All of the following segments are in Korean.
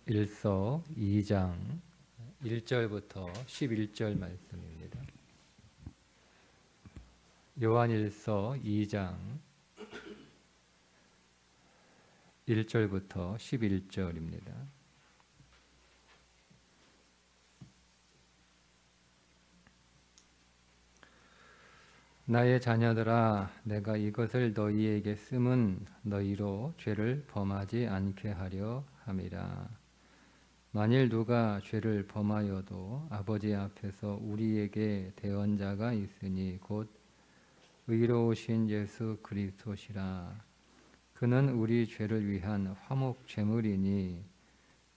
요한일서 2장 1절부터 11절 말씀입니다. 요한일서 2장 1절부터 11절입니다. 나의 자녀들아, 내가 이것을 너희에게 쓰면 너희로 죄를 범하지 않게 하려 함이라. 만일 누가 죄를 범하여도 아버지 앞에서 우리에게 대언자가 있으니 곧 의로우신 예수 그리스도시라. 그는 우리 죄를 위한 화목 제물이니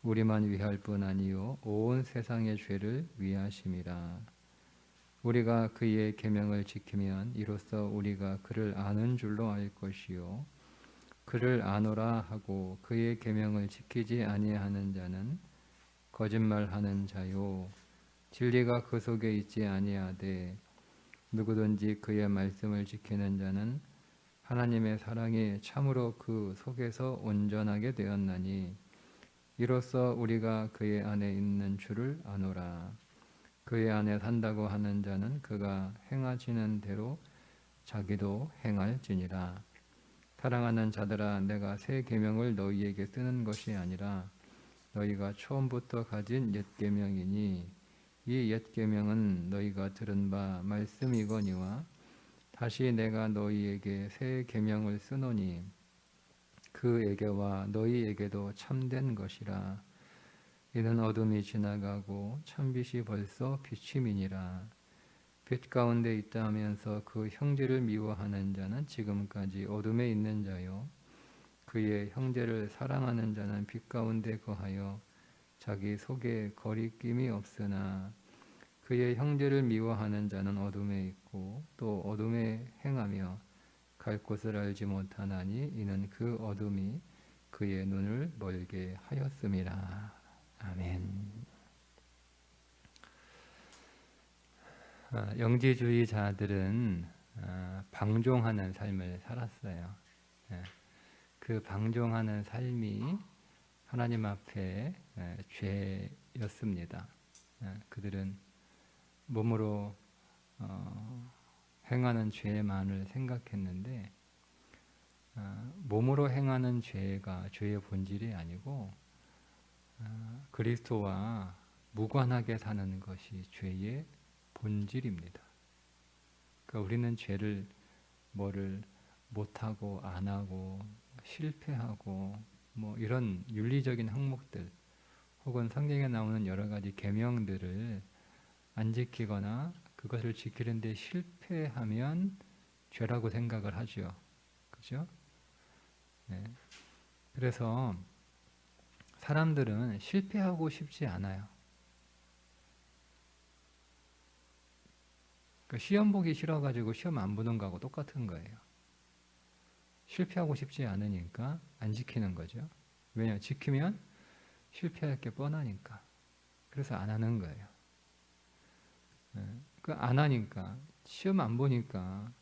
우리만 위할 뿐 아니요 온 세상의 죄를 위하심이라. 우리가 그의 계명을 지키면 이로써 우리가 그를 아는 줄로 알 것이요 그를 아노라 하고 그의 계명을 지키지 아니하는 자는 거짓말하는 자요 진리가 그 속에 있지 아니하되 누구든지 그의 말씀을 지키는 자는 하나님의 사랑이 참으로 그 속에서 온전하게 되었나니 이로써 우리가 그의 안에 있는 줄을 아노라. 그의 안에 산다고 하는 자는 그가 행하시는 대로 자기도 행할지니라. 사랑하는 자들아, 내가 새 계명을 너희에게 쓰는 것이 아니라 너희가 처음부터 가진 옛 계명이니 이 옛 계명은 너희가 들은 바 말씀이거니와 다시 내가 너희에게 새 계명을 쓰노니 그에게와 너희에게도 참된 것이라. 이는 어둠이 지나가고 참빛이 벌써 비침이니라. 빛 가운데 있다 하면서 그 형제를 미워하는 자는 지금까지 어둠에 있는 자요 그의 형제를 사랑하는 자는 빛 가운데 거하여 자기 속에 거리낌이 없으나 그의 형제를 미워하는 자는 어둠에 있고 또 어둠에 행하며 갈 곳을 알지 못하나니 이는 그 어둠이 그의 눈을 멀게 하였음이라. 아멘. 영지주의자들은 방종하는 삶을 살았어요. 그 방종하는 삶이 하나님 앞에 죄였습니다. 그들은 몸으로 행하는 죄만을 생각했는데 몸으로 행하는 죄가 죄의 본질이 아니고 그리스도와 무관하게 사는 것이 죄의 본질입니다. 그러니까 우리는 죄를 뭐를 못하고 안 하고 실패하고 뭐 이런 윤리적인 항목들 혹은 성경에 나오는 여러 가지 계명들을 안 지키거나 그것을 지키는데 실패하면 죄라고 생각을 하죠. 그죠? 네. 그래서 사람들은 실패하고 싶지 않아요. 그러니까 시험 보기 싫어가지고 시험 안 보는 거하고 똑같은 거예요. 실패하고 싶지 않으니까 안 지키는 거죠. 왜냐? 지키면 실패할 게 뻔하니까. 그래서 안 하는 거예요. 안 하니까 시험 안 보니까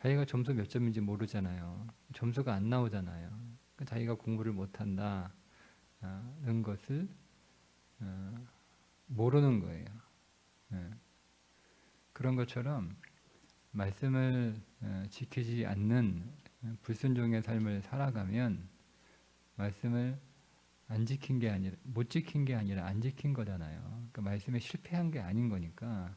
자기가 점수 몇 점인지 모르잖아요. 점수가 안 나오잖아요. 자기가 공부를 못한다는 것을 모르는 거예요. 그런 것처럼 말씀을 지키지 않는 불순종의 삶을 살아가면 말씀을 안 지킨 게 아니라 못 지킨 게 아니라 안 지킨 거잖아요. 그러니까 말씀에 실패한 게 아닌 거니까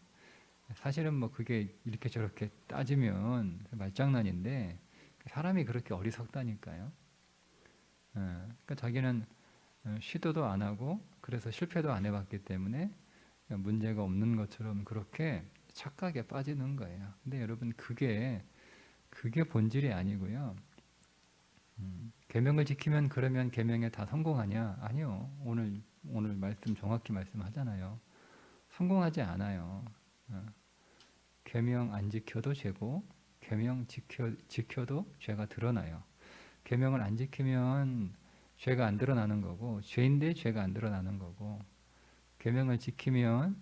사실은 뭐 그게 이렇게 저렇게 따지면 말장난인데 사람이 그렇게 어리석다니까요. 그러니까 자기는 시도도 안 하고 그래서 실패도 안 해봤기 때문에 문제가 없는 것처럼 그렇게 착각에 빠지는 거예요. 근데 여러분 그게 본질이 아니고요. 계명을 지키면 그러면 계명에 다 성공하냐? 아니요. 오늘 말씀 정확히 말씀하잖아요. 성공하지 않아요. 계명 안 지켜도 죄고 계명 지켜도 죄가 드러나요. 계명을 안 지키면 죄가 안 드러나는 거고 죄인데 죄가 안 드러나는 거고 계명을 지키면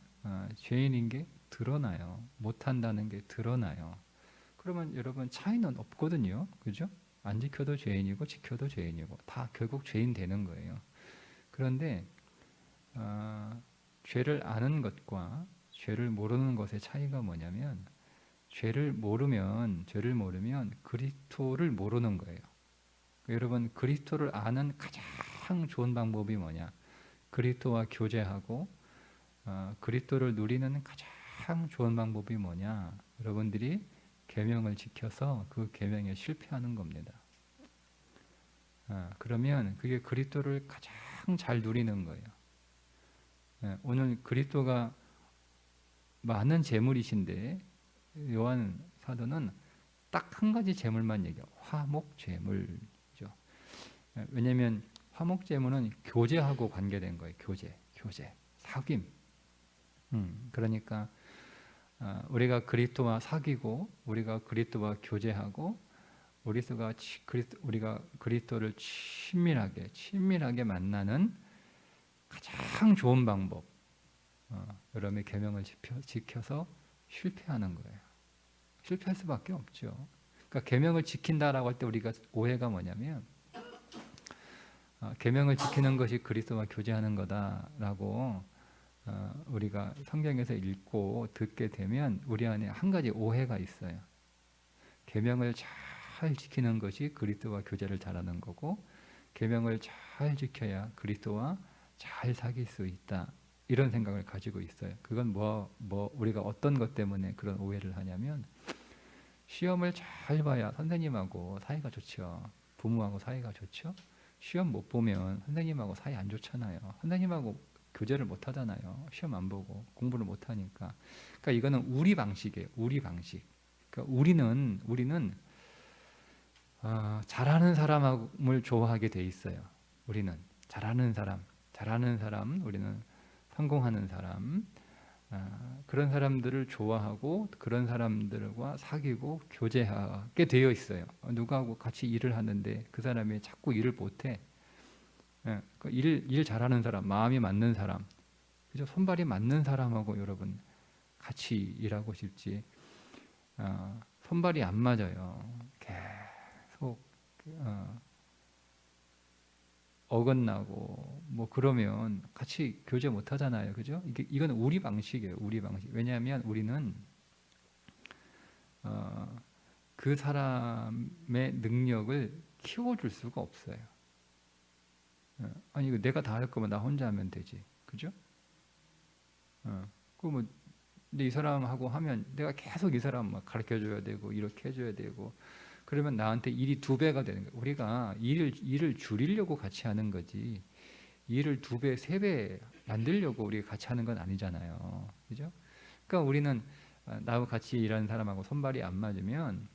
죄인인 게 드러나요. 못한다는 게 드러나요. 그러면 여러분 차이는 없거든요. 그죠? 안 지켜도 죄인이고 지켜도 죄인이고 다 결국 죄인 되는 거예요. 그런데 죄를 아는 것과 죄를 모르는 것의 차이가 뭐냐면 죄를 모르면 그리스도를 모르는 거예요. 여러분, 그리스도를 아는 가장 좋은 방법이 뭐냐? 그리스도와 교제하고 그리스도를 누리는 가장 좋은 방법이 뭐냐? 여러분들이 계명을 지켜서 그 계명에 실패하는 겁니다. 그러면 그게 그리스도를 가장 잘 누리는 거예요. 오늘 그리스도가 많은 재물이신데 요한 사도는 딱 한 가지 재물만 얘기해요. 화목 재물이죠. 왜냐하면 화목 재물은 교제하고 관계된 거예요. 교제, 사귐. 그러니까 우리가 그리스도와 사귀고 우리가 그리스도와 교제하고 우리가 그리스도를 친밀하게 만나는 가장 좋은 방법. 여러분의 계명을 지켜서 실패하는 거예요. 실패할 수밖에 없죠. 그러니까 계명을 지킨다라고 할 때 우리가 오해가 뭐냐면 계명을 지키는 것이 그리스도와 교제하는 거다라고 우리가 성경에서 읽고 듣게 되면 우리 안에 한 가지 오해가 있어요. 계명을 잘 지키는 것이 그리스도와 교제를 잘하는 거고 계명을 잘 지켜야 그리스도와 잘 사귈 수 있다. 이런 생각을 가지고 있어요. 그건 우리가 어떤 것 때문에 그런 오해를 하냐면 시험을 잘 봐야 선생님하고 사이가 좋죠. 부모하고 사이가 좋죠. 시험 못 보면 선생님하고 사이 안 좋잖아요. 선생님하고 교제를 못 하잖아요. 시험 안 보고 공부를 못 하니까. 그러니까 이거는 우리 방식이에요. 우리 방식. 그러니까 우리는 잘하는 사람을 좋아하게 돼 있어요. 우리는 잘하는 사람, 우리는 성공하는 사람, 그런 사람들을 좋아하고 그런 사람들과 사귀고 교제하게 되어 있어요. 누구하고 같이 일을 하는데 그 사람이 자꾸 일을 못해. 일 잘하는 사람, 마음이 맞는 사람, 그죠? 손발이 맞는 사람하고 여러분 같이 일하고 싶지. 손발이 안 맞아요. 계속 어긋나고 뭐 그러면 같이 교제 못 하잖아요. 그죠? 이건 우리 방식이에요. 우리 방식. 왜냐하면 우리는 그 사람의 능력을 키워줄 수가 없어요. 아니 이거 내가 다 할 거면 나 혼자 하면 되지. 그죠? 근데 이 사람하고 하면 내가 계속 이 사람 막 가르쳐 줘야 되고 이렇게 해줘야 되고 그러면 나한테 일이 2배가 되는 거예요. 우리가 일을 줄이려고 같이 하는 거지 일을 2배, 3배 만들려고 우리가 같이 하는 건 아니잖아요. 그죠? 그러니까 우리는 나하고 같이 일하는 사람하고 손발이 안 맞으면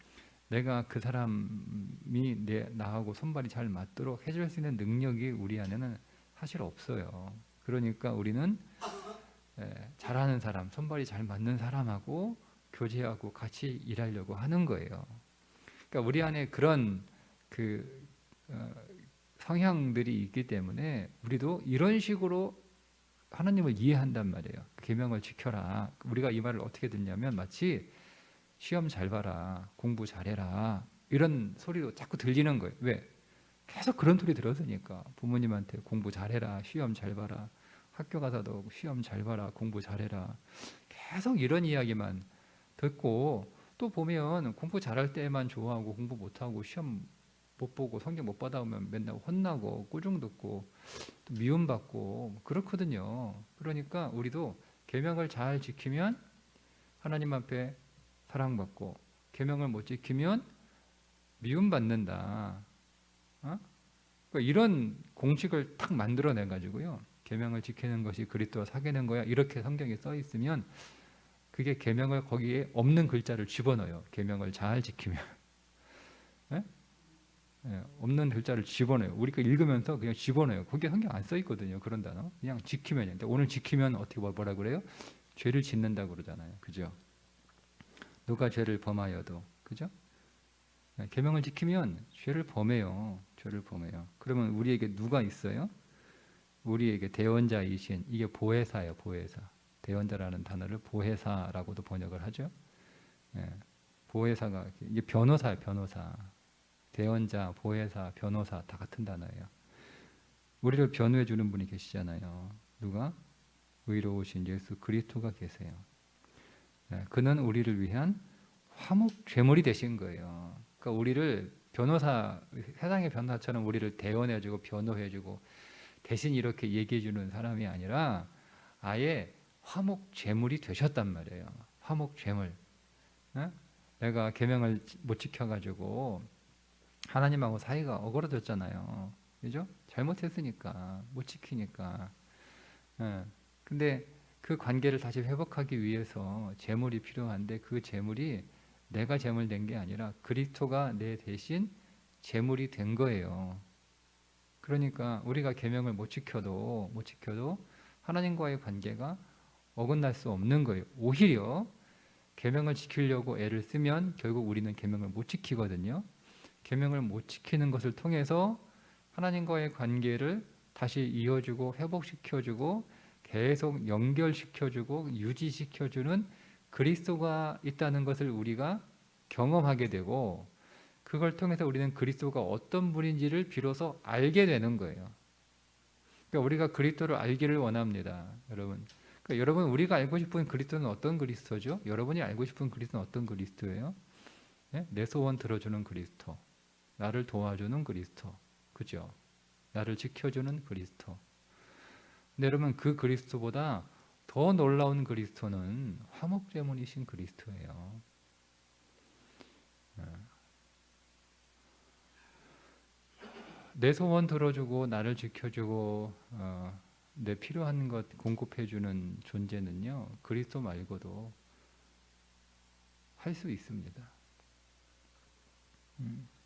내가 그 사람이 나하고 손발이 잘 맞도록 해줄 수 있는 능력이 우리 안에는 사실 없어요. 그러니까 우리는 잘하는 사람, 손발이 잘 맞는 사람하고 교제하고 같이 일하려고 하는 거예요. 그러니까 우리 안에 그런 성향들이 있기 때문에 우리도 이런 식으로 하나님을 이해한단 말이에요. 계명을 지켜라. 우리가 이 말을 어떻게 듣냐면 마치 시험 잘 봐라, 공부 잘해라 이런 소리도 자꾸 들리는 거예요. 왜? 계속 그런 소리 들었으니까. 부모님한테 공부 잘해라, 시험 잘 봐라, 학교 가서도 시험 잘 봐라, 공부 잘해라, 계속 이런 이야기만 듣고 또 보면 공부 잘할 때만 좋아하고 공부 못하고 시험 못 보고 성적 못 받아오면 맨날 혼나고 꾸중 듣고 또 미움받고 그렇거든요. 그러니까 우리도 계명을 잘 지키면 하나님 앞에 사랑받고 계명을 못 지키면 미움받는다. 그러니까 이런 공식을 탁 만들어내 가지고요. 계명을 지키는 것이 그리스도와 사귀는 거야. 이렇게 성경에 써 있으면 그게 계명을 거기에 없는 글자를 집어넣어요. 계명을 잘 지키면. 없는 글자를 집어넣어요. 우리가 읽으면서 그냥 집어넣어요. 거기에 성경 안 써 있거든요. 그런 단어. 그냥 지키면요. 오늘 지키면 어떻게 뭐라 그래요? 죄를 짓는다고 그러잖아요. 그죠? 누가 죄를 범하여도. 그죠? 계명을 지키면 죄를 범해요. 죄를 범해요. 그러면 우리에게 누가 있어요? 우리에게 대원자이신, 이게 보혜사예요. 보혜사. 대원자라는 단어를 보혜사라고도 번역을 하죠. 보혜사가 이게 변호사예요. 변호사. 대원자, 보혜사, 변호사 다 같은 단어예요. 우리를 변호해 주는 분이 계시잖아요. 누가? 의로우신 예수 그리스도가 계세요. 그는 우리를 위한 화목 제물이 되신 거예요. 그러니까 우리를 변호사, 세상의 변호사처럼 우리를 대언해주고 변호해주고 대신 이렇게 얘기해주는 사람이 아니라 아예 화목 제물이 되셨단 말이에요. 화목 제물. 내가 계명을 못 지켜가지고 하나님하고 사이가 어그러졌잖아요. 그죠? 잘못했으니까 못 지키니까. 근데 그 관계를 다시 회복하기 위해서 제물이 필요한데 그 제물이 내가 제물 된 게 아니라 그리스도가 내 대신 제물이 된 거예요. 그러니까 우리가 계명을 못 지켜도 하나님과의 관계가 어긋날 수 없는 거예요. 오히려 계명을 지키려고 애를 쓰면 결국 우리는 계명을 못 지키거든요. 계명을 못 지키는 것을 통해서 하나님과의 관계를 다시 이어주고 회복시켜주고 계속 연결시켜주고 유지시켜주는 그리스도가 있다는 것을 우리가 경험하게 되고 그걸 통해서 우리는 그리스도가 어떤 분인지를 비로소 알게 되는 거예요. 그러니까 우리가 그리스도를 알기를 원합니다, 여러분. 그러니까 여러분 우리가 알고 싶은 그리스도는 어떤 그리스도죠? 여러분이 알고 싶은 그리스도는 어떤 그리스도예요? 내 소원 들어주는 그리스도, 나를 도와주는 그리스도, 그죠? 나를 지켜주는 그리스도. 근데 여러분 그 그리스도보다 더 놀라운 그리스도는 화목제물이신 그리스도예요. 내 소원 들어주고 나를 지켜주고 내 필요한 것 공급해주는 존재는요 그리스도 말고도 할 수 있습니다.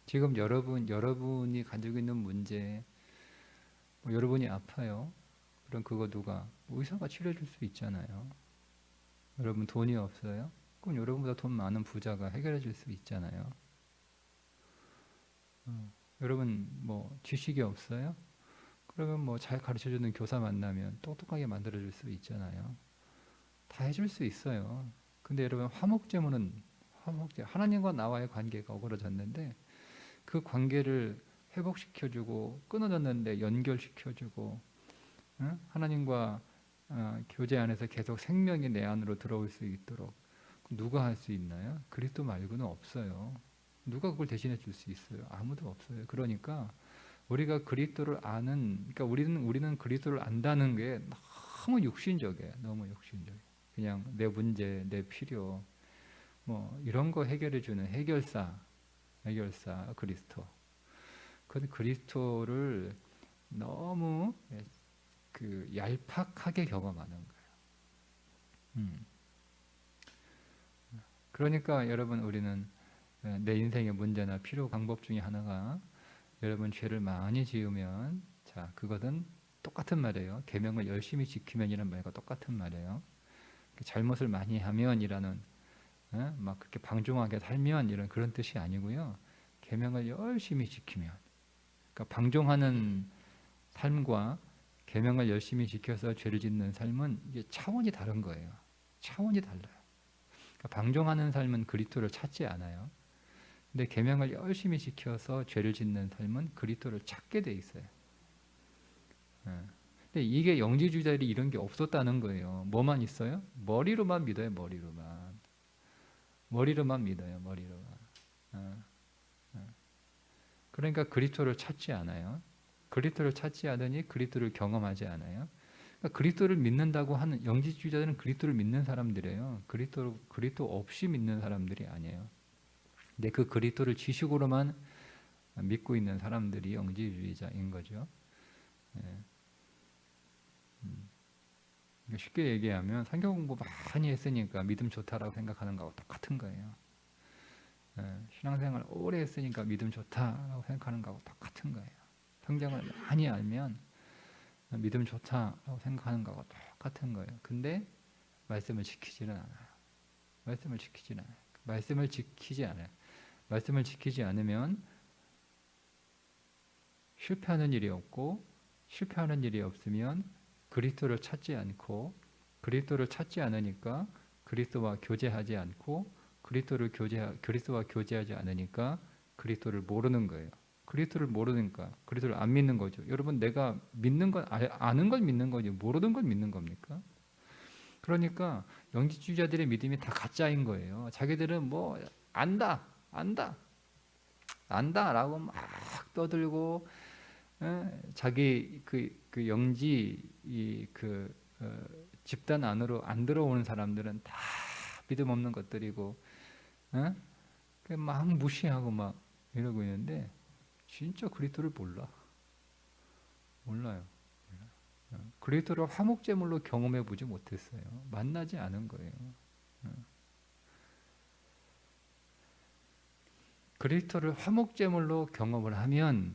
지금 여러분이 가지고 있는 문제, 여러분이 아파요. 그럼 그거 누가? 의사가 치료해 줄 수 있잖아요. 여러분 돈이 없어요? 그럼 여러분보다 돈 많은 부자가 해결해 줄 수 있잖아요. 여러분 뭐 지식이 없어요? 그러면 뭐 잘 가르쳐주는 교사 만나면 똑똑하게 만들어줄 수 있잖아요. 다 해줄 수 있어요. 근데 여러분 하나님과 나와의 관계가 어그러졌는데 그 관계를 회복시켜주고 끊어졌는데 연결시켜주고 하나님과 교제 안에서 계속 생명이 내 안으로 들어올 수 있도록 누가 할 수 있나요? 그리스도 말고는 없어요. 누가 그걸 대신해 줄 수 있어요? 아무도 없어요. 그러니까 우리가 그리스도를 아는, 그러니까 우리는 그리스도를 안다는 게 너무 육신적이에요. 너무 육신적이에요. 그냥 내 문제, 내 필요, 뭐 이런 거 해결해 주는 해결사 그리스도. 그 그리스도를 너무 그 얄팍하게 경험하는 거예요. 그러니까 여러분 우리는 내 인생의 문제나 필요 방법 중에 하나가 여러분 죄를 많이 지으면 자 그것은 똑같은 말이에요. 계명을 열심히 지키면이라는 말과 똑같은 말이에요. 잘못을 많이 하면이라는 막 그렇게 방종하게 살면 이런 그런 뜻이 아니고요. 계명을 열심히 지키면 그러니까 방종하는 삶과 계명을 열심히 지켜서 죄를 짓는 삶은 이게 차원이 다른 거예요. 차원이 달라요. 그러니까 방종하는 삶은 그리스도를 찾지 않아요. 근데 계명을 열심히 지켜서 죄를 짓는 삶은 그리스도를 찾게 돼 있어요. 근데 이게 영지주의자들이 이런 게 없었다는 거예요. 뭐만 있어요? 머리로만 믿어요. 머리로만 믿어요. 그러니까 그리스도를 찾지 않아요. 그리스도를 찾지 않으니 그리스도를 경험하지 않아요. 그러니까 그리스도를 믿는다고 하는 영지주의자들은 그리스도를 믿는 사람들이에요. 그리스도 없이 믿는 사람들이 아니에요. 근데 그 그리스도를 지식으로만 믿고 있는 사람들이 영지주의자인 거죠. 쉽게 얘기하면 성경 공부 많이 했으니까 믿음 좋다라고 생각하는 거하고 똑같은 거예요. 신앙생활 오래 했으니까 믿음 좋다라고 생각하는 거하고 똑같은 거예요. 성경을 많이 알면 믿음 좋다라고 생각하는 거하고 똑같은 거예요. 근데 말씀을 지키지는 않아요. 말씀을 지키지 않으면 실패하는 일이 없고 실패하는 일이 없으면 그리스도를 찾지 않고 그리스도를 찾지 않으니까 그리스도와 교제하지 않고 그리스도와 교제하지 않으니까 그리스도를 모르는 거예요. 그리스도를 모르니까 그리스도를 안 믿는 거죠. 여러분 내가 믿는 건 아는 걸 믿는 거지 모르는 걸 믿는 겁니까? 그러니까 영지주의자들의 믿음이 다 가짜인 거예요. 자기들은 뭐 안다라고 막 떠들고 자기 그 영지 집단 안으로 안 들어오는 사람들은 다 믿음 없는 것들이고 막 무시하고 막 이러고 있는데 진짜 그리스도를 몰라요. 그리스도를 화목제물로 경험해 보지 못했어요. 만나지 않은 거예요. 그리스도를 화목제물로 경험을 하면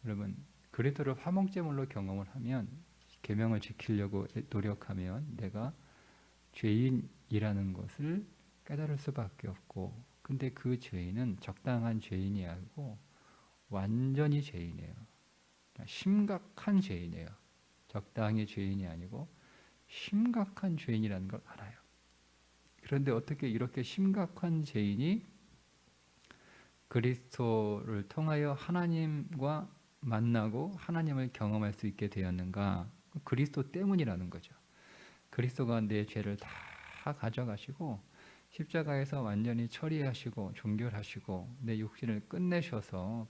여러분 그리스도를 화목제물로 경험을 하면 계명을 지키려고 노력하면 내가 죄인이라는 것을 깨달을 수밖에 없고 근데 그 죄인은 적당한 죄인이 아니고 완전히 죄인이에요. 심각한 죄인이에요. 적당히 죄인이 아니고 심각한 죄인이라는 걸 알아요. 그런데 어떻게 이렇게 심각한 죄인이 그리스도를 통하여 하나님과 만나고 하나님을 경험할 수 있게 되었는가? 그리스도 때문이라는 거죠. 그리스도가 내 죄를 다 가져가시고 십자가에서 완전히 처리하시고 종결하시고 내 육신을 끝내셔서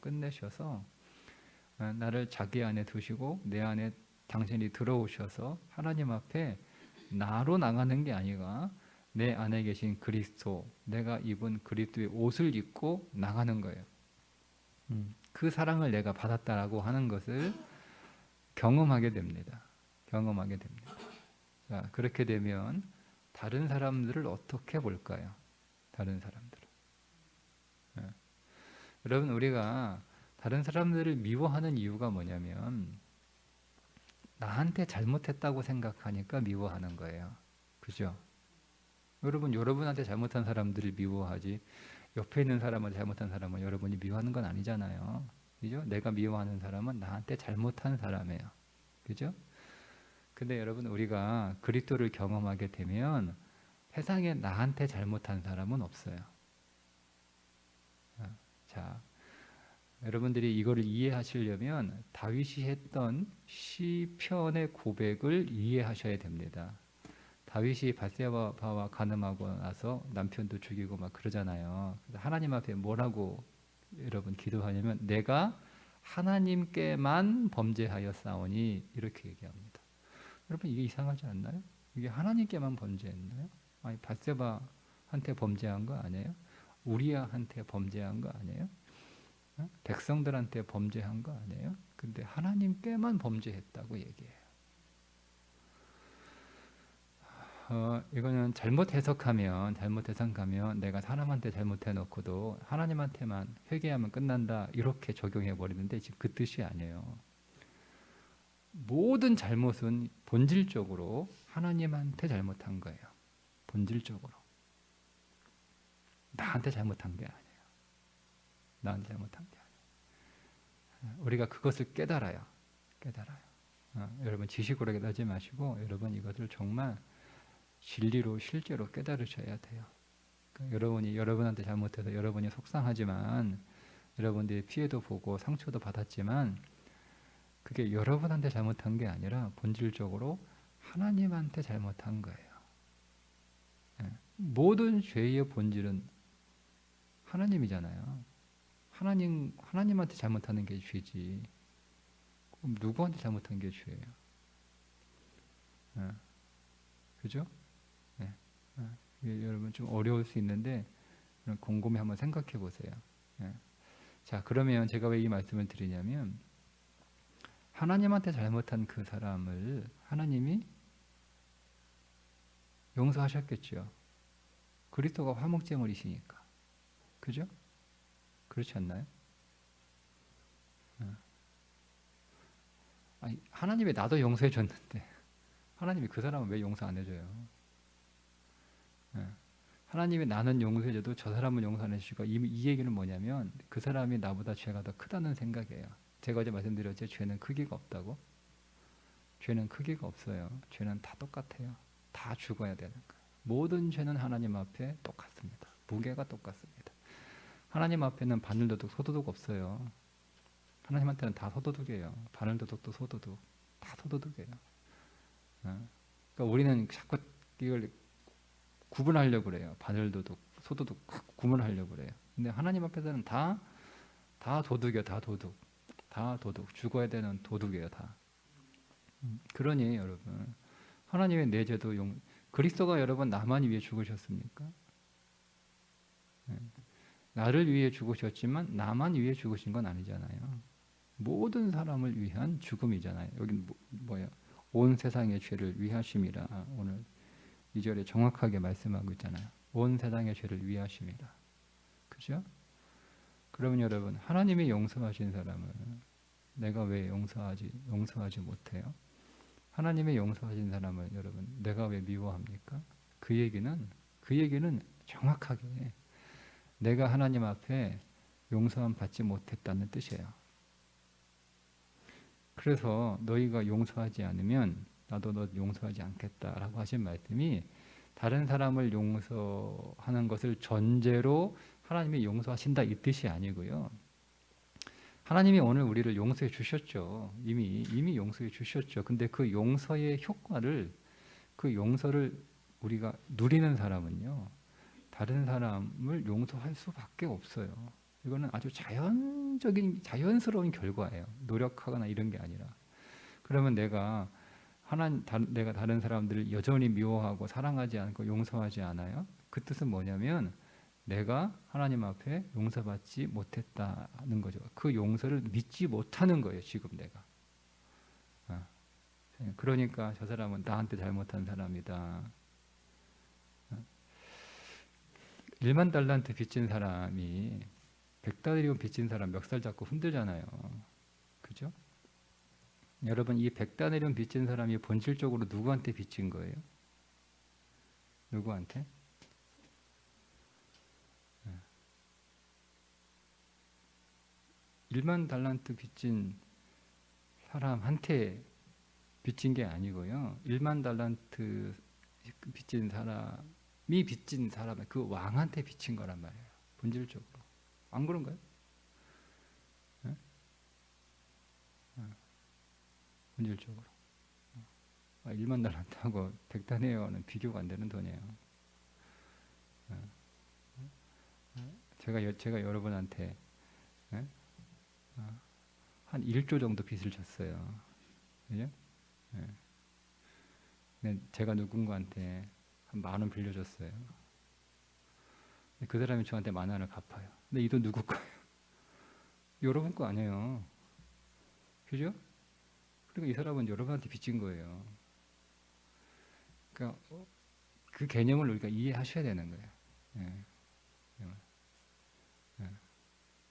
나를 자기 안에 두시고 내 안에 당신이 들어오셔서 하나님 앞에 나로 나가는 게 아니라 내 안에 계신 그리스도, 내가 입은 그리스도의 옷을 입고 나가는 거예요. 그 사랑을 내가 받았다라고 하는 것을 경험하게 됩니다. 자, 그렇게 되면 다른 사람들을 어떻게 볼까요? 다른 사람들. 여러분 우리가 다른 사람들을 미워하는 이유가 뭐냐면 나한테 잘못했다고 생각하니까 미워하는 거예요. 그죠? 여러분한테 잘못한 사람들을 미워하지 옆에 있는 사람한테 잘못한 사람은 여러분이 미워하는 건 아니잖아요. 그죠? 내가 미워하는 사람은 나한테 잘못한 사람이에요. 그죠? 근데 여러분 우리가 그리스도를 경험하게 되면 세상에 나한테 잘못한 사람은 없어요. 자, 여러분들이 이거를 이해하시려면 다윗이 했던 시편의 고백을 이해하셔야 됩니다. 다윗이 밧세바와 간음하고 나서 남편도 죽이고 막 그러잖아요. 하나님 앞에 뭐라고 여러분 기도하냐면 내가 하나님께만 범죄하였사오니 이렇게 얘기합니다. 여러분 이게 이상하지 않나요? 이게 하나님께만 범죄했나요? 아니 밧세바한테 범죄한 거 아니에요? 우리아한테 범죄한 거 아니에요? 백성들한테 범죄한 거 아니에요? 근데 하나님께만 범죄했다고 얘기해요. 이거는 잘못 해석하면 내가 사람한테 잘못해 놓고도 하나님한테만 회개하면 끝난다 이렇게 적용해 버리는데 지금 그 뜻이 아니에요. 모든 잘못은 본질적으로 하나님한테 잘못한 거예요. 본질적으로. 나한테 잘못한 게 아니에요. 나한테 잘못한 게 아니에요. 우리가 그것을 깨달아요. 여러분 지식으로 깨달지 마시고 여러분 이것을 정말 진리로 실제로 깨달으셔야 돼요. 그러니까 여러분이 여러분한테 잘못해서 여러분이 속상하지만 여러분들이 피해도 보고 상처도 받았지만 그게 여러분한테 잘못한 게 아니라 본질적으로 하나님한테 잘못한 거예요. 모든 죄의 본질은 하나님이잖아요. 하나님한테 잘못하는 게 죄지. 그럼 누구한테 잘못한 게 죄예요? 그죠? 여러분 좀 어려울 수 있는데 곰곰이 한번 생각해 보세요. 자, 그러면 제가 왜 이 말씀을 드리냐면 하나님한테 잘못한 그 사람을 하나님이 용서하셨겠죠. 그리스도가 화목제물이시니까. 그죠? 그렇지 않나요? 아니, 하나님이 나도 용서해 줬는데 하나님이 그 사람은 왜 용서 안 해줘요? 하나님이 나는 용서해줘도 저 사람은 용서 안 해주시고 이 얘기는 뭐냐면 그 사람이 나보다 죄가 더 크다는 생각이에요. 제가 어제 말씀드렸죠. 죄는 크기가 없다고. 죄는 크기가 없어요. 죄는 다 똑같아요. 다 죽어야 되는 거예요. 모든 죄는 하나님 앞에 똑같습니다. 무게가 똑같습니다. 하나님 앞에는 바늘도둑, 소도둑 없어요. 하나님한테는 다 소도둑이에요. 바늘도둑도 소도둑, 다 소도둑이에요. 그러니까 우리는 자꾸 이걸 구분하려고 그래요. 바늘도둑, 소도둑 구분하려고 그래요. 근데 하나님 앞에서는 다 도둑이에요. 다 도둑. 다 도둑. 죽어야 되는 도둑이에요. 다. 그러니 여러분, 하나님의 내재도 그리스도가 여러분 나만 위해 죽으셨습니까? 나를 위해 죽으셨지만 나만 위해 죽으신 건 아니잖아요. 모든 사람을 위한 죽음이잖아요. 여기 뭐예요? 온 세상의 죄를 위하심이라. 오늘 2절에 정확하게 말씀하고 있잖아요. 온 세상의 죄를 위하심이라. 그죠? 그러면 여러분, 하나님이 용서하신 사람을 내가 왜 용서하지 못해요? 하나님의 용서하신 사람을 여러분, 내가 왜 미워합니까? 그 얘기는 정확하게 내가 하나님 앞에 용서함 받지 못했다는 뜻이에요. 그래서 너희가 용서하지 않으면 나도 너 용서하지 않겠다라고 하신 말씀이 다른 사람을 용서하는 것을 전제로 하나님이 용서하신다 이 뜻이 아니고요. 하나님이 오늘 우리를 용서해 주셨죠. 이미 용서해 주셨죠. 근데 그 용서의 효과를, 그 용서를 우리가 누리는 사람은요, 다른 사람을 용서할 수밖에 없어요. 이거는 아주 자연스러운 결과예요. 노력하거나 이런 게 아니라. 그러면 내가 다른 사람들을 여전히 미워하고 사랑하지 않고 용서하지 않아요? 그 뜻은 뭐냐면 내가 하나님 앞에 용서받지 못했다는 거죠. 그 용서를 믿지 못하는 거예요. 지금 내가. 그러니까 저 사람은 나한테 잘못한 사람이다. 1만 달란트 빚진 사람이 100달러리온 빚진 사람 멱살 잡고 흔들잖아요. 그죠? 여러분, 이 100달러리온 빚진 사람이 본질적으로 누구한테 빚진 거예요? 누구한테? 1만 달란트 빚진 사람한테 빚진 게 아니고요. 1만 달란트 빚진 사람이 빚진 사람, 그 왕한테 빚진 거란 말이에요. 본질적으로. 안 그런가요? 네? 본질적으로. 1만 달란트하고 100달러리온은 비교가 안 되는 돈이에요. 제가 여러분한테 한 1조 정도 빚을 졌어요. 그죠? 네. 제가 누군가한테 한 10,000원 빌려줬어요. 그 사람이 저한테 10,000원을 갚아요. 근데 이 돈 누구 거예요? 여러분 거 아니에요. 그죠? 그러니까 이 사람은 여러분한테 빚진 거예요. 그러니까 그 개념을 우리가 이해하셔야 되는 거예요.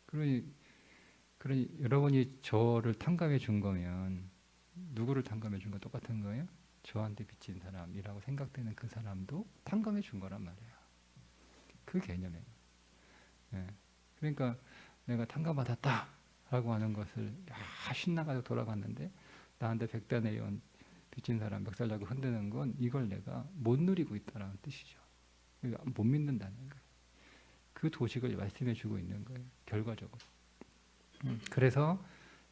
그러니 여러분이 저를 탕감해 준 거면 누구를 탕감해 준 거 똑같은 거예요? 저한테 빚진 사람이라고 생각되는 그 사람도 탕감해 준 거란 말이에요. 그 개념이에요. 그러니까 내가 탕감받았다라고 하는 것을 신나가지고 돌아갔는데 나한테 100달러리온 빚진 사람 멱살 잡고 흔드는 건 이걸 내가 못 누리고 있다는 뜻이죠. 못 믿는다는 거예요. 그 도식을 말씀해 주고 있는 거예요. 결과적으로. 그래서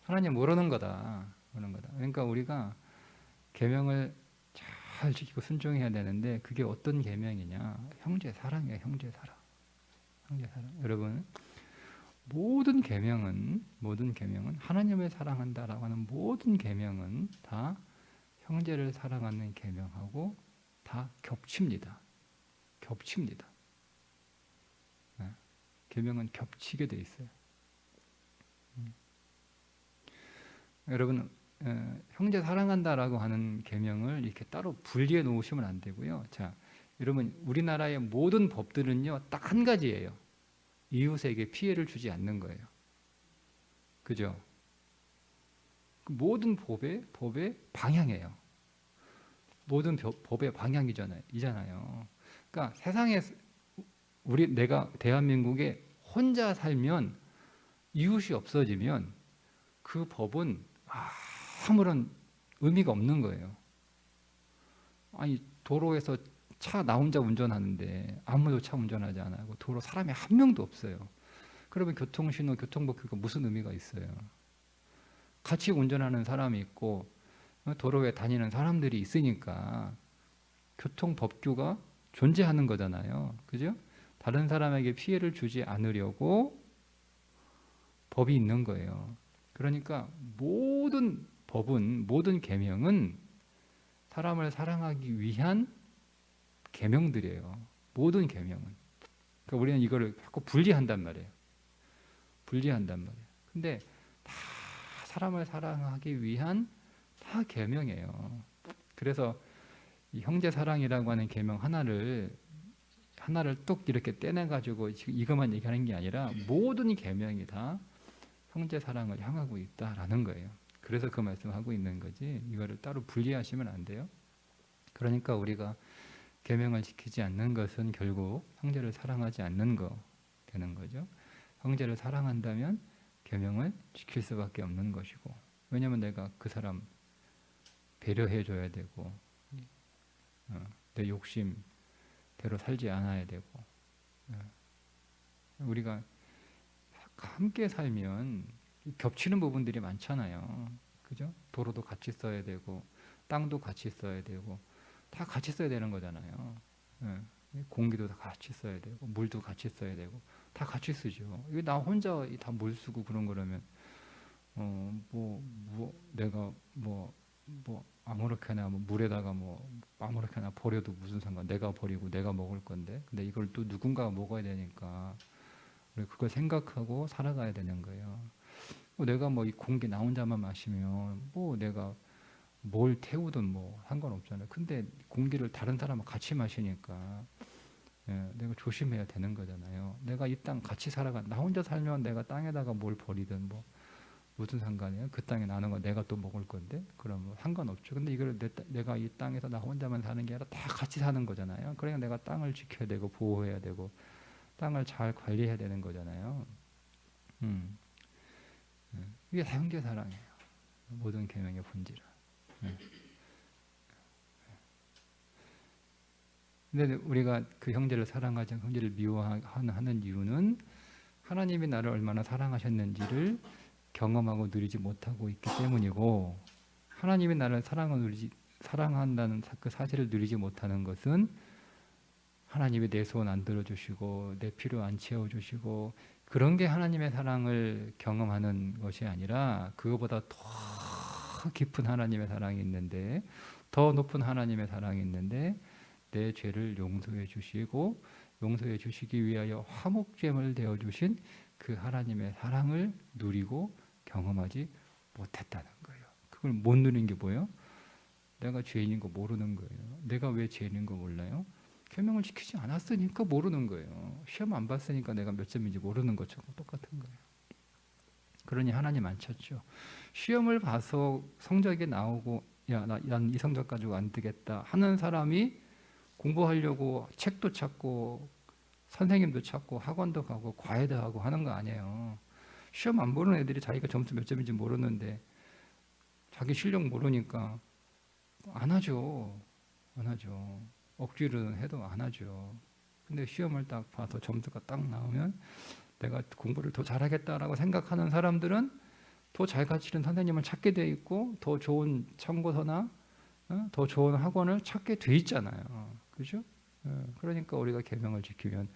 하나님 모르는 거다. 그러니까 우리가 계명을 잘 지키고 순종해야 되는데 그게 어떤 계명이냐? 형제 사랑이에요. 형제 사랑. 여러분, 모든 계명은 하나님을 사랑한다라고 하는 모든 계명은 다 형제를 사랑하는 계명하고 다 겹칩니다. 계명은 겹치게 돼 있어요. 여러분, 형제 사랑한다라고 하는 계명을 이렇게 따로 분리해 놓으시면 안 되고요. 자, 여러분, 우리나라의 모든 법들은요, 딱 한 가지예요. 이웃에게 피해를 주지 않는 거예요. 그죠? 모든 법의 방향이에요. 모든 법의 방향이잖아요. 그러니까 세상에 내가 대한민국에 혼자 살면 이웃이 없어지면 그 법은 아무런 의미가 없는 거예요. 아니, 도로에서 차 나 혼자 운전하는데 아무도 차 운전하지 않고 도로 사람이 한 명도 없어요. 그러면 교통신호, 교통법규가 무슨 의미가 있어요? 같이 운전하는 사람이 있고 도로에 다니는 사람들이 있으니까 교통법규가 존재하는 거잖아요. 그죠? 다른 사람에게 피해를 주지 않으려고 법이 있는 거예요. 그러니까 모든 법은, 모든 계명은 사람을 사랑하기 위한 계명들이에요. 모든 계명은. 그러니까 우리는 이거를 자꾸 분리한단 말이에요. 분리한단 말이에요. 근데 다 사람을 사랑하기 위한 다 계명이에요. 그래서 이 형제 사랑이라고 하는 계명 하나를 뚝 이렇게 떼내 가지고 이것만 얘기하는 게 아니라 모든 계명이 다 형제 사랑을 향하고 있다라는 거예요. 그래서 그 말씀하고 있는 거지. 이거를 따로 분리하시면 안 돼요. 그러니까 우리가 계명을 지키지 않는 것은 결국 형제를 사랑하지 않는 거 되는 거죠. 형제를 사랑한다면 계명을 지킬 수밖에 없는 것이고, 왜냐하면 내가 그 사람 배려해 줘야 되고, 내 욕심대로 살지 않아야 되고, 우리가 함께 살면 겹치는 부분들이 많잖아요. 그죠? 도로도 같이 써야 되고, 땅도 같이 써야 되고, 다 같이 써야 되는 거잖아요. 공기도 다 같이 써야 되고, 물도 같이 써야 되고, 다 같이 쓰죠. 이게 나 혼자 다 물 쓰고 그런 거라면, 내가 아무렇게나 물에다가 아무렇게나 버려도 무슨 상관? 내가 버리고 내가 먹을 건데, 근데 이걸 또 누군가가 먹어야 되니까 그걸 생각하고 살아가야 되는 거예요. 내가 이 공기 나 혼자만 마시면 내가 뭘 태우든 상관없잖아요. 근데 공기를 다른 사람과 같이 마시니까 내가 조심해야 되는 거잖아요. 내가 이 땅 같이 나 혼자 살면 내가 땅에다가 뭘 버리든 무슨 상관이에요? 그 땅에 나는 거 내가 또 먹을 건데 그럼 상관없죠. 근데 이걸 내가 이 땅에서 나 혼자만 사는 게 아니라 다 같이 사는 거잖아요. 그러니까 내가 땅을 지켜야 되고 보호해야 되고 땅을 잘 관리해야 되는 거잖아요. 이게 다 형제 사랑이에요. 모든 계명의 본질은. 근데 우리가 그 형제를 사랑하지 않고 형제를 미워하는 이유는 하나님이 나를 얼마나 사랑하셨는지를 경험하고 누리지 못하고 있기 때문이고, 하나님이 나를 사랑한다는 그 사실을 누리지 못하는 것은 하나님이 내 소원 안 들어주시고 내 필요 안 채워주시고 그런 게 하나님의 사랑을 경험하는 것이 아니라, 그거보다 더 깊은 하나님의 사랑이 있는데, 더 높은 하나님의 사랑이 있는데, 내 죄를 용서해 주시고 용서해 주시기 위하여 화목제물 되어 주신 그 하나님의 사랑을 누리고 경험하지 못했다는 거예요. 그걸 못 누린 게 뭐예요? 내가 죄인인 거 모르는 거예요. 내가 왜 죄인인 거 몰라요? 계명을 지키지 않았으니까 모르는 거예요. 시험 안 봤으니까 내가 몇 점인지 모르는 것처럼 똑같은 거예요. 그러니 하나님 안 찾죠. 시험을 봐서 성적이 나오고 난 이 성적 가지고 안 되겠다 하는 사람이 공부하려고 책도 찾고 선생님도 찾고 학원도 가고 과외도 하고 하는 거 아니에요. 시험 안 보는 애들이 자기가 점수 몇 점인지 모르는데 자기 실력 모르니까 안 하죠. 안 하죠. 억지로는 해도 안 하죠. 근데 시험을 딱 봐서 점수가 딱 나오면 내가 공부를 더 잘하겠다라고 생각하는 사람들은 더 잘 가르치는 선생님을 찾게 돼 있고 더 좋은 참고서나 더 좋은 학원을 찾게 돼 있잖아요. 그죠? 그러니까 우리가 계명을 지키면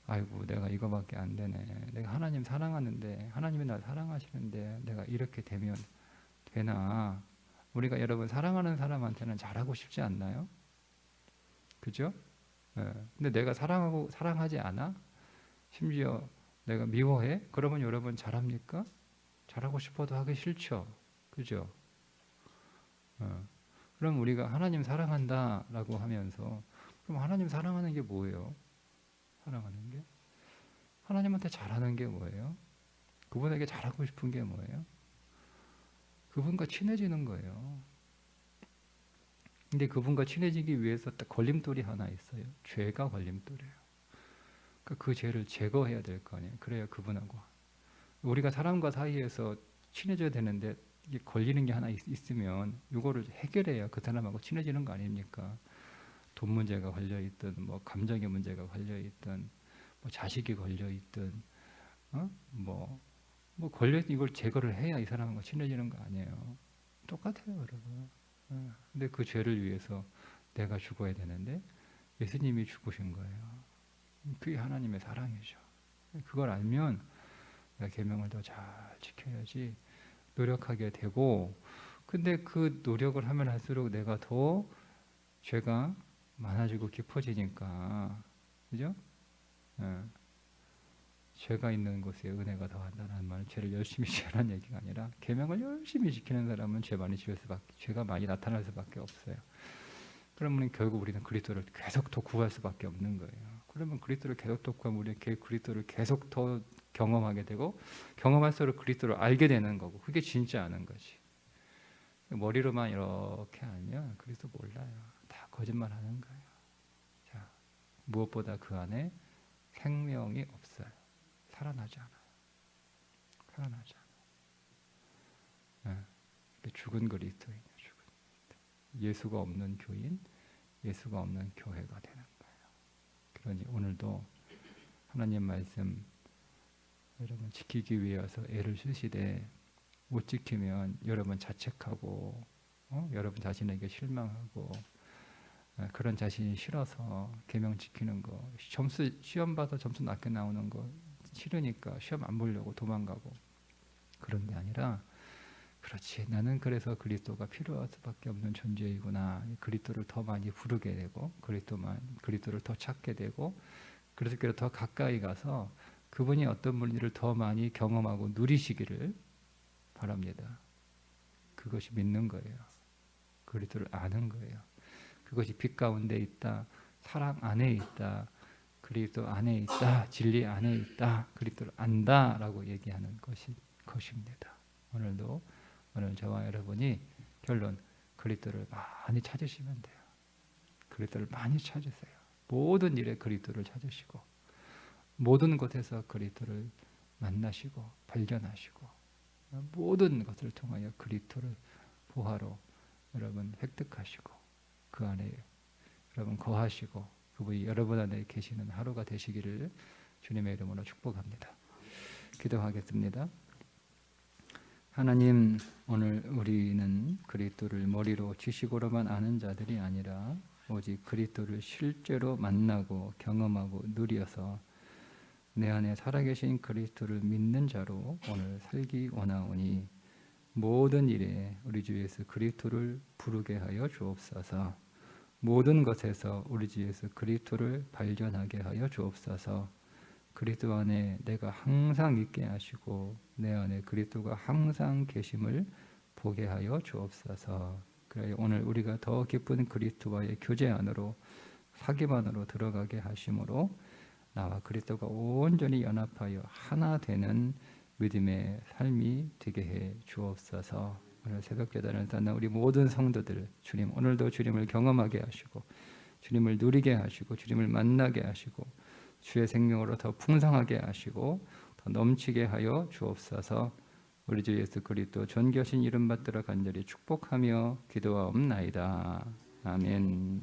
아이고 내가 이거밖에 안 되네. 내가 하나님 사랑하는데 하나님이 날 사랑하시는데 내가 이렇게 되면 되나? 우리가 여러분 사랑하는 사람한테는 잘하고 싶지 않나요? 그죠? 근데 내가 사랑하지 않아? 심지어 내가 미워해? 그러면 여러분 잘합니까? 잘하고 싶어도 하기 싫죠. 그죠? 그럼 우리가 하나님 사랑한다라고 하면서 그럼 하나님 사랑하는 게 뭐예요? 사랑하는 게? 하나님한테 잘하는 게 뭐예요? 그분에게 잘하고 싶은 게 뭐예요? 그분과 친해지는 거예요. 근데 그분과 친해지기 위해서 딱 걸림돌이 하나 있어요. 죄가 걸림돌이에요. 그러니까 그 죄를 제거해야 될 거 아니에요. 그래야 그분하고 우리가 사람과 사이에서 친해져야 되는데 이게 걸리는 게 하나 있으면 이거를 해결해야 그 사람하고 친해지는 거 아닙니까? 돈 문제가 걸려 있든 감정의 문제가 걸려 있든 자식이 걸려 있든 뭐 걸려 이걸 제거를 해야 이 사람과 친해지는 거 아니에요. 똑같아요, 여러분. 근데 그 죄를 위해서 내가 죽어야 되는데 예수님이 죽으신 거예요. 그게 하나님의 사랑이죠. 그걸 알면 내가 계명을 더 잘 지켜야지 노력하게 되고, 근데 그 노력을 하면 할수록 내가 더 죄가 많아지고 깊어지니까, 그죠? 예. 죄가 있는 곳에 은혜가 더한다는 말은 죄를 열심히 지으라는 얘기가 아니라 계명을 열심히 지키는 사람은 죄가 많이 나타날 수밖에 없어요. 그러면 결국 우리는 그리스도를 계속 더 구할 수밖에 없는 거예요. 그러면 그리스도를 계속 더 구하면 우리는 그리스도를 계속 더 경험하게 되고, 경험할수록 그리스도를 알게 되는 거고, 그게 진짜 아는 거지. 머리로만 이렇게 알면 그리스도 몰라요. 다 거짓말하는 거예요. 자, 무엇보다 그 안에 생명이 없어요. 살아나지 않아요. 살아나지 않아요. 죽은 그리스도인이에요. 죽은 예수가 없는 교인, 예수가 없는 교회가 되는 거예요. 그러니 오늘도 하나님 말씀 여러분 지키기 위해서 애를 쓰시되 못 지키면 여러분 자책하고 여러분 자신에게 실망하고 그런 자신이 싫어서 계명 지키는 거, 시험 봐서 점수 낮게 나오는 거 싫으니까 시험 안 보려고 도망가고 그런 게 아니라, 그렇지, 나는 그래서 그리스도가 필요할 수밖에 없는 존재이구나. 그리스도를 더 많이 부르게 되고 그리스도를 더 찾게 되고 그리스도께 더 가까이 가서 그분이 어떤 분인지를 더 많이 경험하고 누리시기를 바랍니다. 그것이 믿는 거예요. 그리스도를 아는 거예요. 그것이 빛 가운데 있다, 사랑 안에 있다, 그리스도 안에 있다, 진리 안에 있다, 그리스도를 안다라고 얘기하는 것입니다. 오늘 저와 여러분이 결론, 그리스도를 많이 찾으시면 돼요. 그리스도를 많이 찾으세요. 모든 일에 그리스도를 찾으시고 모든 곳에서 그리스도를 만나시고 발견하시고 모든 것을 통하여 그리스도를 보화로 여러분 획득하시고 그 안에 여러분 거하시고 그분이 여러분 안에 계시는 하루가 되시기를 주님의 이름으로 축복합니다. 기도하겠습니다. 하나님, 오늘 우리는 그리스도를 머리로 지식으로만 아는 자들이 아니라 오직 그리스도를 실제로 만나고 경험하고 누려서 내 안에 살아계신 그리스도를 믿는 자로 오늘 살기 원하오니 모든 일에 우리 주 예수 그리스도를 부르게 하여 주옵소서. 모든 것에서 우리 주 예수 그리스도를 발견하게 하여 주옵소서. 그리스도 안에 내가 항상 있게 하시고 내 안에 그리스도가 항상 계심을 보게 하여 주옵소서. 그래 오늘 우리가 더 깊은 그리스도와의 교제 안으로 사귐 안으로 들어가게 하심으로 나와 그리스도가 온전히 연합하여 하나 되는 믿음의 삶이 되게 해 주옵소서. 오늘 새벽기도를 듣는 우리 모든 성도들 주님 오늘도 주님을 경험하게 하시고 주님을 누리게 하시고 주님을 만나게 하시고 주의 생명으로 더 풍성하게 하시고 더 넘치게 하여 주옵소서. 우리 주 예수 그리스도 존귀하신 이름 받들어 간절히 축복하며 기도하옵나이다. 아멘.